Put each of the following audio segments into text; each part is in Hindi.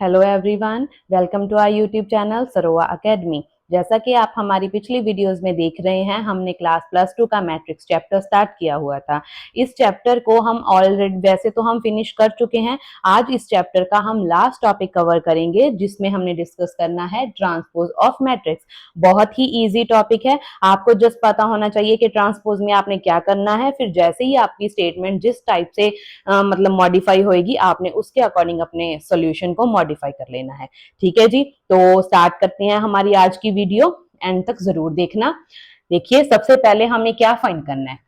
Hello everyone, welcome to our YouTube channel Sarova academy. जैसा कि आप हमारी पिछली वीडियोस में देख रहे हैं, हमने क्लास प्लस टू का मैट्रिक्स चैप्टर स्टार्ट किया हुआ था। इस चैप्टर को हम ऑलरेडी वैसे तो हम फिनिश कर चुके हैं। आज इस चैप्टर का हम लास्ट टॉपिक कवर करेंगे, जिसमें हमने डिस्कस करना है ट्रांसपोज ऑफ मैट्रिक्स। बहुत ही इजी टॉपिक है, आपको जस्ट पता होना चाहिए कि ट्रांसपोज में आपने क्या करना है। फिर जैसे ही आपकी स्टेटमेंट जिस टाइप से मतलब मॉडिफाई होएगी, आपने उसके अकॉर्डिंग अपने सोल्यूशन को मॉडिफाई कर लेना है। ठीक है जी, तो स्टार्ट करते हैं हमारी आज की वीडियो। एंड तक जरूर देखना। देखिए, सबसे पहले हमें क्या फाइंड करना है।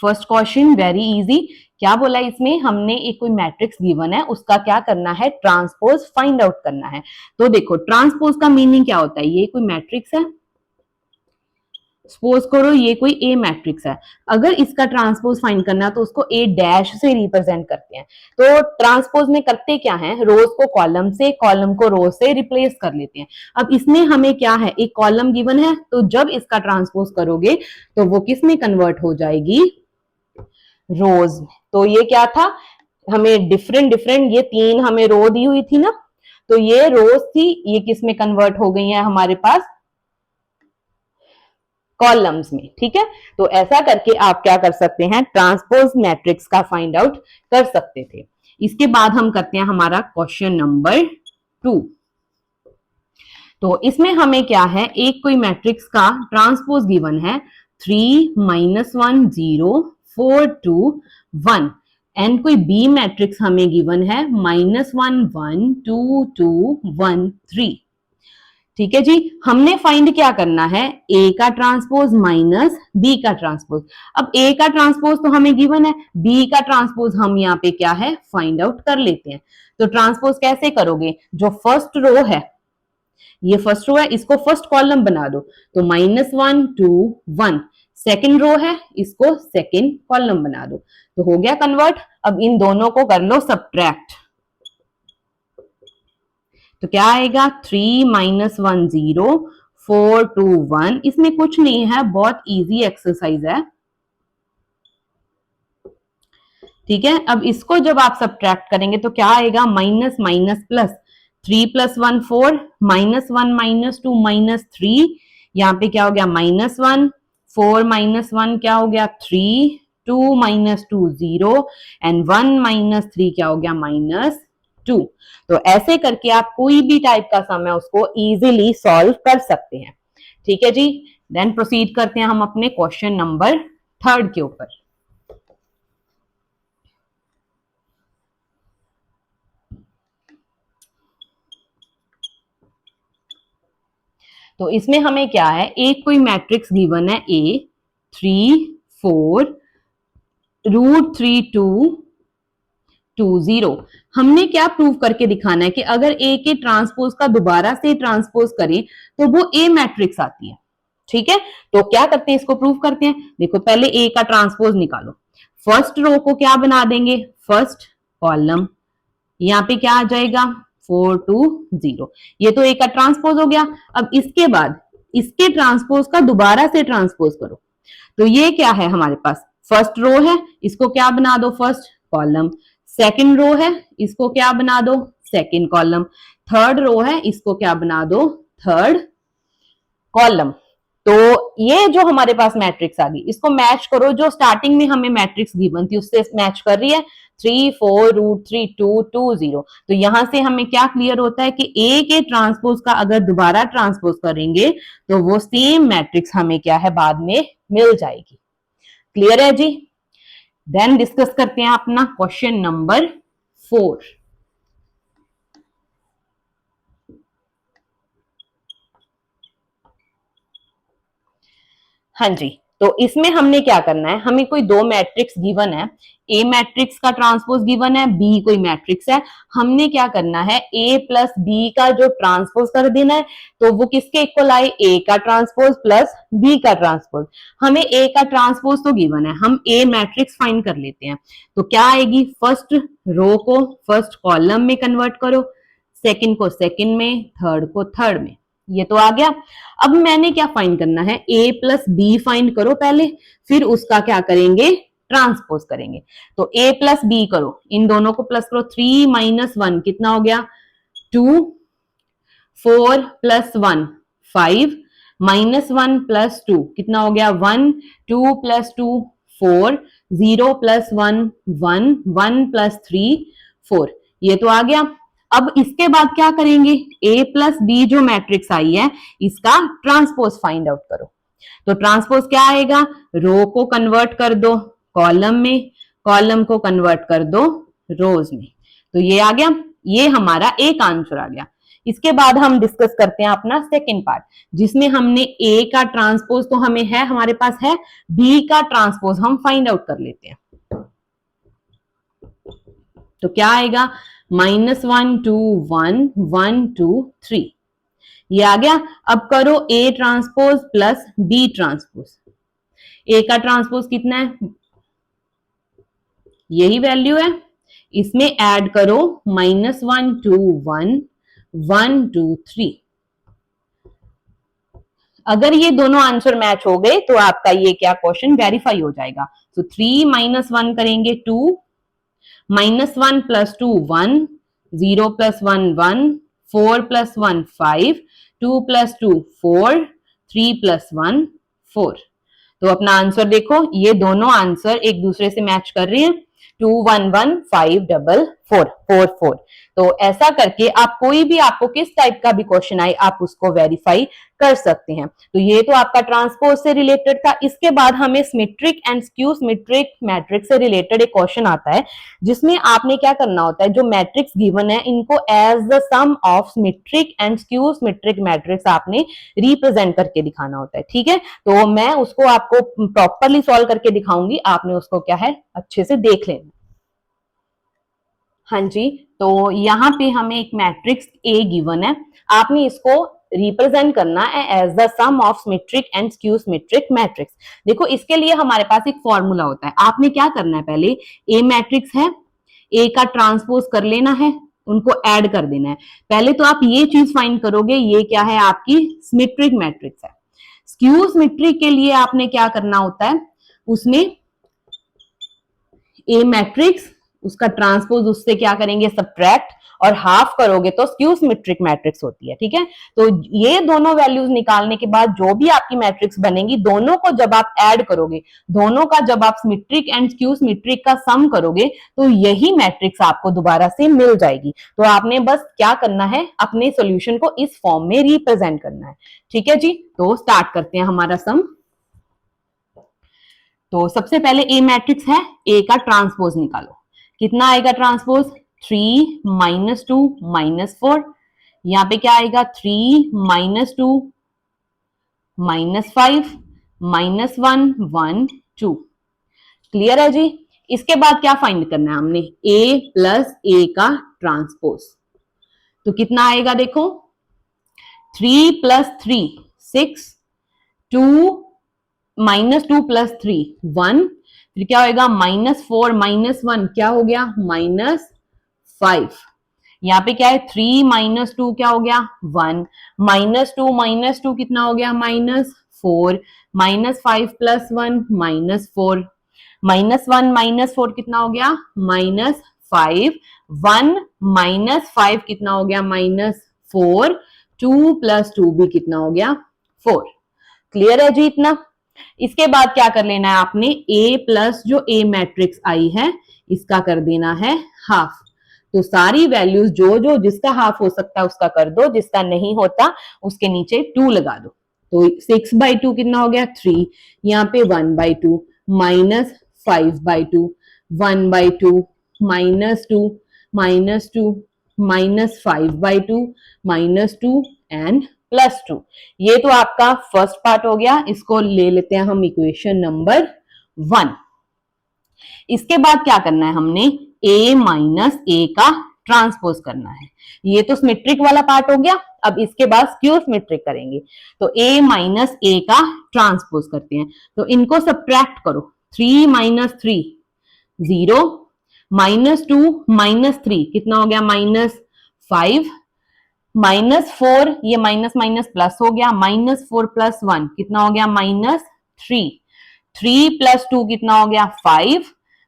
First question very easy. क्या बोला इसमें, हमने एक कोई मैट्रिक्स गिवन है, उसका क्या करना है, ट्रांसपोज फाइंड आउट करना है। तो देखो, ट्रांसपोज का मीनिंग क्या होता है। ये कोई मैट्रिक्स है, सपोज करो ये कोई ए मैट्रिक्स है। अगर इसका ट्रांसपोज फाइंड करना तो उसको ए डैश से रिप्रेजेंट करते हैं। तो ट्रांसपोज में करते क्या है, रोज को कॉलम से, कॉलम को रो से रिप्लेस कर लेते हैं। अब इसमें हमें क्या है, एक कॉलम गिवन है, तो जब इसका ट्रांसपोज करोगे तो वो किस में कन्वर्ट हो जाएगी, रोज में। तो ये क्या था, हमें डिफरेंट डिफरेंट ये तीन हमें रो दी हुई थी ना, तो ये रोज थी, ये किस में कन्वर्ट हो गई है हमारे पास, कॉलम्स में। ठीक है, तो ऐसा करके आप क्या कर सकते हैं, ट्रांसपोज मैट्रिक्स का फाइंड आउट कर सकते थे। इसके बाद हम करते हैं हमारा क्वेश्चन नंबर 2। तो इसमें हमें क्या है, एक कोई मैट्रिक्स का ट्रांसपोज गिवन है 3 -1 0 4 2 1 एंड कोई बी मैट्रिक्स हमें गिवन है -1 1 2 2 1 3। ठीक है जी, हमने फाइंड क्या करना है, ए का ट्रांसपोज माइनस बी का ट्रांसपोज। अब ए का ट्रांसपोज तो हमें गिवन है, बी का ट्रांसपोज हम यहाँ पे क्या है, फाइंड आउट कर लेते हैं। तो ट्रांसपोज कैसे करोगे, जो फर्स्ट रो है, ये फर्स्ट रो है, इसको फर्स्ट कॉलम बना दो, तो -1 2 1। सेकेंड रो है, इसको सेकेंड कॉलम बना दो, तो हो गया कन्वर्ट। अब इन दोनों को कर लो सब्ट्रैक्ट, तो क्या आएगा, 3 -1 0 4 2 1। इसमें कुछ नहीं है, बहुत इजी एक्सरसाइज है। ठीक है, अब इसको जब आप सब्ट्रैक्ट करेंगे तो क्या आएगा, माइनस माइनस प्लस, 3 + 1 4 -1 -2 -3। यहाँ पे क्या हो गया, -1 4 -1 क्या हो गया, 3 2 -2 0 एंड 1 -3 क्या हो गया, -2। तो ऐसे करके आप कोई भी टाइप का सम है उसको इजीली सॉल्व कर सकते हैं। ठीक है जी, देन प्रोसीड करते हैं हम अपने क्वेश्चन नंबर 3 के ऊपर। तो इसमें हमें क्या है, एक कोई मैट्रिक्स गिवन है ए 3 4 √3 2 2 0। हमने क्या प्रूव करके दिखाना है कि अगर ए के ट्रांसपोज का दोबारा से ट्रांसपोज करें तो वो ए मैट्रिक्स आती है। ठीक है, तो क्या करते हैं, इसको प्रूव करते हैं। देखो, पहले ए का ट्रांसपोज निकालो। फर्स्ट रो को क्या बना देंगे, फर्स्ट कॉलम, यहाँ पे क्या आ जाएगा, 4 2 0। ये तो ए का ट्रांसपोज हो गया। अब इसके बाद इसके ट्रांसपोज का दोबारा से ट्रांसपोज करो, तो ये क्या है हमारे पास, फर्स्ट रो है, इसको क्या बना दो, फर्स्ट कॉलम। सेकंड रो है, इसको क्या बना दो, सेकंड कॉलम। थर्ड रो है, इसको क्या बना दो, थर्ड कॉलम। तो ये जो हमारे पास मैट्रिक्स आ गई, इसको मैच करो, जो स्टार्टिंग में हमें मैट्रिक्स गिवन थी उससे मैच कर रही है, 3 4 √3 2 2 0। तो यहां से हमें क्या क्लियर होता है कि ए के ट्रांसपोज का अगर दोबारा ट्रांसपोज करेंगे तो वो सेम मैट्रिक्स हमें क्या है, बाद में मिल जाएगी। क्लियर है जी, देन डिस्कस करते हैं अपना क्वेश्चन नंबर 4। हाँ जी, तो इसमें हमने क्या करना है, हमें कोई दो मैट्रिक्स गिवन है, ए मैट्रिक्स का ट्रांसपोज गिवन है, बी कोई मैट्रिक्स है। हमने क्या करना है, ए प्लस बी का जो ट्रांसपोज कर देना है, तो वो किसके इक्वल आए, ए का ट्रांसपोज प्लस बी का ट्रांसपोज। हमें ए का ट्रांसपोज तो गिवन है, हम ए मैट्रिक्स फाइंड कर लेते हैं। तो क्या आएगी, फर्स्ट रो को फर्स्ट कॉलम में कन्वर्ट करो, सेकंड को सेकंड में, थर्ड को थर्ड में। ये तो आ गया। अब मैंने क्या फाइंड करना है, ए प्लस बी फाइंड करो पहले, फिर उसका क्या करेंगे, ट्रांसपोज करेंगे। तो a प्लस बी करो, इन दोनों को प्लस करो, 3 माइनस 1 कितना हो गया 2, 4 प्लस 1 5, माइनस 1 प्लस 2 कितना हो गया 1, 2 प्लस 2 4, 0 प्लस 1 1, 1 प्लस 3 4, ये तो आ गया। अब इसके बाद क्या करेंगे, a प्लस बी जो मैट्रिक्स आई है इसका ट्रांसपोज फाइंड आउट करो। तो ट्रांसपोज क्या आएगा, रो को कन्वर्ट कर दो कॉलम में, कॉलम को कन्वर्ट कर दो रोज में, तो ये आ गया, ये हमारा एक आंसर आ गया। इसके बाद हम डिस्कस करते हैं अपना सेकंड पार्ट, जिसमें हमने ए का ट्रांसपोज तो हमें है, हमारे पास है, बी का ट्रांसपोज हम फाइंड आउट कर लेते हैं। तो क्या आएगा -1 2 1 1 2 3, ये आ गया। अब करो A transpose plus B transpose, A का ट्रांसपोज कितना है, यही वैल्यू है, इसमें ऐड करो -1 2 1 1 2 3। अगर ये दोनों आंसर मैच हो गए तो आपका ये क्या क्वेश्चन वेरीफाई हो जाएगा। तो 3 माइनस 1 करेंगे 2, -1 plus 2 1, 0 plus 1 1, 4 plus 1 5, 2 plus 2 4, 3 plus 1 4। तो अपना आंसर देखो, ये दोनों आंसर एक दूसरे से मैच कर रहे हैं, 2 1 1 5 4 4 4 4। तो ऐसा करके आप कोई भी आपको किस टाइप का भी क्वेश्चन आए आप उसको वेरीफाई कर सकते हैं। तो ये तो आपका ट्रांसपोज से रिलेटेड था। इसके बाद हमें symmetric and skew symmetric matrix से रिलेटेड एक क्वेश्चन आता है, जिसमें आपने क्या करना होता है, जो मैट्रिक्स गिवन है इनको as the sum of symmetric and skew symmetric matrix आपने रिप्रेजेंट करके दिखाना होता है। ठीक है, तो मैं उसको आपको प्रॉपरली सॉल्व करके दिखाऊंगी, आपने उसको क्या है अच्छे से देख लेना। हाँ जी, तो यहाँ पे हमें एक मैट्रिक्स ए गिवन है, आपने इसको रिप्रेजेंट करना है as the sum of symmetric and skew symmetric matrix. देखो इसके लिए हमारे पास एक फॉर्मूला होता है, आपने क्या करना है, पहले ए मैट्रिक्स है, ए का ट्रांसपोज कर लेना है, उनको ऐड कर देना है। पहले तो आप ये चीज फाइंड करोगे, ये क्या है आपकी सिमेट्रिक मैट्रिक्स है। स्क्यू सिमेट्रिक के लिए आपने क्या करना होता है, उसमें ए मैट्रिक्स उसका ट्रांसपोज उससे क्या करेंगे सब्ट्रैक्ट, और हाफ करोगे तो स्क्यू सिमेट्रिक मैट्रिक्स होती है। ठीक है, तो ये दोनों वैल्यूज निकालने के बाद जो भी आपकी मैट्रिक्स बनेगी, दोनों को जब आप ऐड करोगे, दोनों का जब आप सिमेट्रिक एंड स्क्यू सिमेट्रिक का सम करोगे, तो यही मैट्रिक्स आपको दोबारा से मिल जाएगी। तो आपने बस क्या करना है, अपने सोल्यूशन को इस फॉर्म में रिप्रेजेंट करना है। ठीक है जी, तो स्टार्ट करते हैं हमारा सम। तो सबसे पहले ए मैट्रिक्स है, ए का ट्रांसपोज निकालो, कितना आएगा ट्रांसपोज 3 -2 -4, यहां पे क्या आएगा 3 -2 -5 -1 1 2। क्लियर है जी। इसके बाद क्या फाइंड करना है हमने, a प्लस ए का ट्रांसपोज, तो कितना आएगा देखो 3 प्लस 3 6, 2 -2 प्लस 3 1, फिर क्या होगा -4 -1 क्या हो गया -5। यहाँ पे क्या है 3 -2 क्या हो गया 1, -2 कितना हो गया -4, -5 प्लस 1 -4, -1 -4 कितना हो गया -5, 1 -5 कितना हो गया -4, 2 प्लस 2 भी कितना हो गया 4। क्लियर है जी इतना। इसके बाद क्या कर लेना है आपने, ए प्लस जो ए मैट्रिक्स आई है इसका कर देना है हाफ। तो सारी वैल्यूज जो जो जिसका हाफ हो सकता है उसका कर दो, जिसका नहीं होता उसके नीचे 2 लगा दो। तो 6/2 कितना हो गया 3, यहाँ पे 1/2 -5/2 1/2 -2 -2 -5/2 -2 एंड +2। ये तो आपका फर्स्ट पार्ट हो गया, इसको ले लेते हैं हम इक्वेशन नंबर 1। इसके बाद क्या करना है हमने, a माइनस ए का ट्रांसपोज करना है। ये तो सिमेट्रिक वाला पार्ट हो गया, अब इसके बाद स्क्यू सिमेट्रिक करेंगे। तो a माइनस ए का ट्रांसपोज करते हैं, तो इनको सब्ट्रैक्ट करो, 3 - 3 0, -2 -3 कितना हो गया -5, -4 ये माइनस माइनस प्लस हो गया, -4 + 1 कितना हो गया -3, 3 प्लस 2 कितना हो गया 5,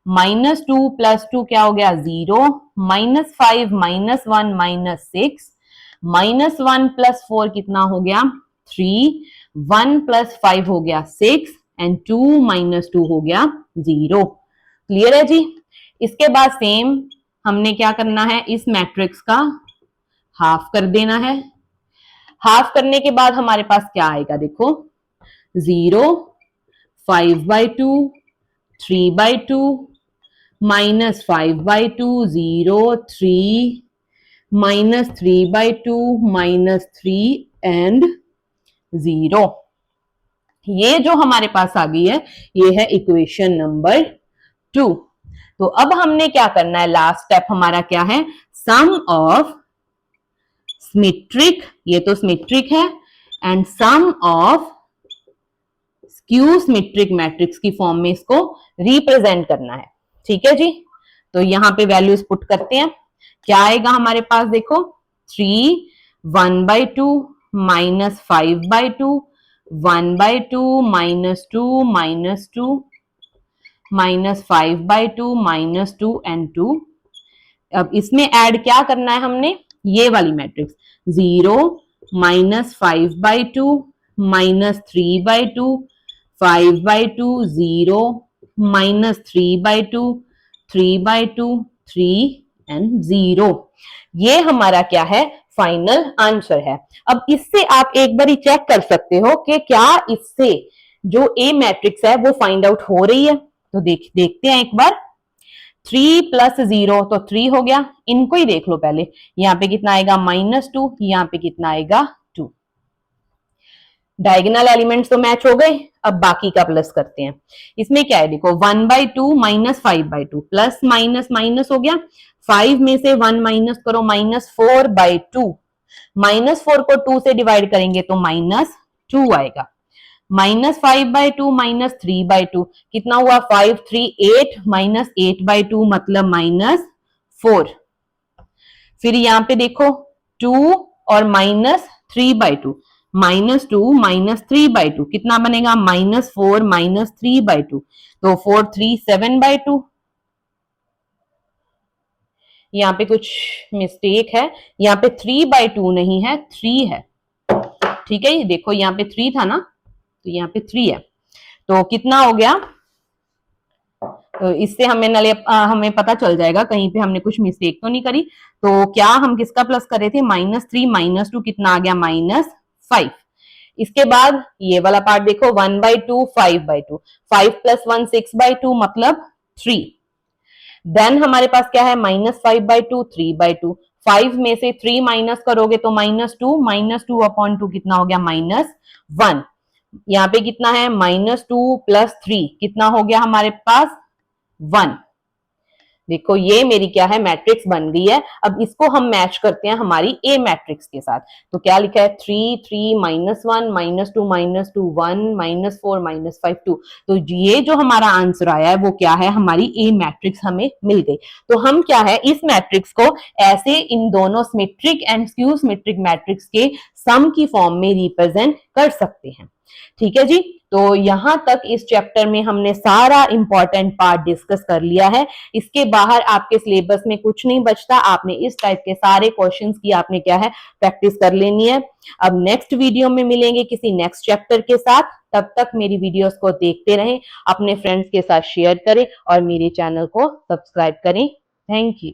माइनस 2 प्लस 2 क्या हो गया 0, minus 5 minus 1 minus 6, minus 1 plus 4 कितना हो गया 3, 1 प्लस 5 हो गया 6 एंड 2 माइनस 2 हो गया 0। क्लियर है जी। इसके बाद सेम हमने क्या करना है, इस मैट्रिक्स का हाफ कर देना है। हाफ करने के बाद हमारे पास क्या आएगा देखो, 0, 5/2, 3/2, माइनस 5/2, 0, 3, माइनस 3/2, माइनस 3 एंड 0। ये जो हमारे पास आ गई है ये है इक्वेशन नंबर 2। तो अब हमने क्या करना है, लास्ट स्टेप हमारा क्या है, सम ऑफ सिमेट्रिक, ये तो सिमेट्रिक है, and sum of skew symmetric matrix की फॉर्म में इसको रिप्रेजेंट करना है। ठीक है जी। तो यहां पे वैल्यूज पुट करते हैं, क्या आएगा हमारे पास देखो, 3 1/2 minus 5/2, 1/2 minus 2 minus 2, minus 5/2 minus 2 and 2। अब इसमें ऐड क्या करना है हमने, ये वाली matrix, 0 minus 5/2 minus 3/2, 5/2, 0 minus 3/2, 3/2, 3 and 0। ये हमारा क्या है, फाइनल आंसर है। अब इससे आप एक बार चेक कर सकते हो कि क्या इससे जो ए मैट्रिक्स है वो फाइंड आउट हो रही है। तो देखते हैं एक बार। 3 प्लस 0 तो 3 हो गया, इनको ही देख लो पहले, यहाँ पे कितना आएगा -2, यहाँ पे कितना आएगा 2। डायगोनल एलिमेंट्स तो मैच हो गए, अब बाकी का प्लस करते हैं। इसमें क्या है देखो, 1/2 माइनस 5/2, प्लस माइनस माइनस हो गया, 5 में से 1 माइनस करो, -4/2, -4 को 2 से डिवाइड करेंगे तो -2 आएगा, -5/2 -3/2 कितना हुआ 5 3 8 -8/2 मतलब -4। फिर यहां पे देखो 2 और -3/2, -2 -3/2 कितना बनेगा -4 -3/2, तो 4 3 7/2। यहाँ पे कुछ मिस्टेक है, यहाँ पे 3/2 नहीं है 3 है। ठीक है, ये देखो यहाँ पे 3 था ना, तो यहाँ पे 3 है, तो कितना हो गया, तो इससे हमें पता चल जाएगा कहीं पे हमने कुछ मिस्टेक तो नहीं करी। तो क्या हम किसका प्लस कर रहे थे, -3 -2 कितना आ गया -5। इसके बाद ये वाला पार्ट देखो, 1/2 5/2, 5 प्लस 1 6/2 मतलब 3। देन हमारे पास क्या है, -5/2 3/2, 5 में से 3 माइनस करोगे तो -2 अपॉन 2 कितना हो गया -1। यहाँ पे कितना है, -2 प्लस 3 कितना हो गया हमारे पास 1। देखो ये मेरी क्या है, मैट्रिक्स बन गई है। अब इसको हम मैच करते हैं हमारी ए मैट्रिक्स के साथ। तो क्या लिखा है, 3 3 -1 -2 -2 1 -4 -5 2। तो ये जो हमारा आंसर आया है वो क्या है, हमारी ए मैट्रिक्स हमें मिल गई। तो हम क्या है, इस मैट्रिक्स को ऐसे इन दोनों symmetric and skew symmetric matrix के सम की फॉर्म में रिप्रेजेंट कर सकते हैं। ठीक है जी। तो यहां तक इस चैप्टर में हमने सारा इंपॉर्टेंट पार्ट डिस्कस कर लिया है। इसके बाहर आपके सिलेबस में कुछ नहीं बचता, आपने इस टाइप के सारे क्वेश्चंस की आपने क्या है, प्रैक्टिस कर लेनी है। अब नेक्स्ट वीडियो में मिलेंगे किसी नेक्स्ट चैप्टर के साथ। तब तक मेरी वीडियोस को देखते रहें, अपने फ्रेंड्स के साथ शेयर करें और मेरे चैनल को सब्सक्राइब करें। Thank you.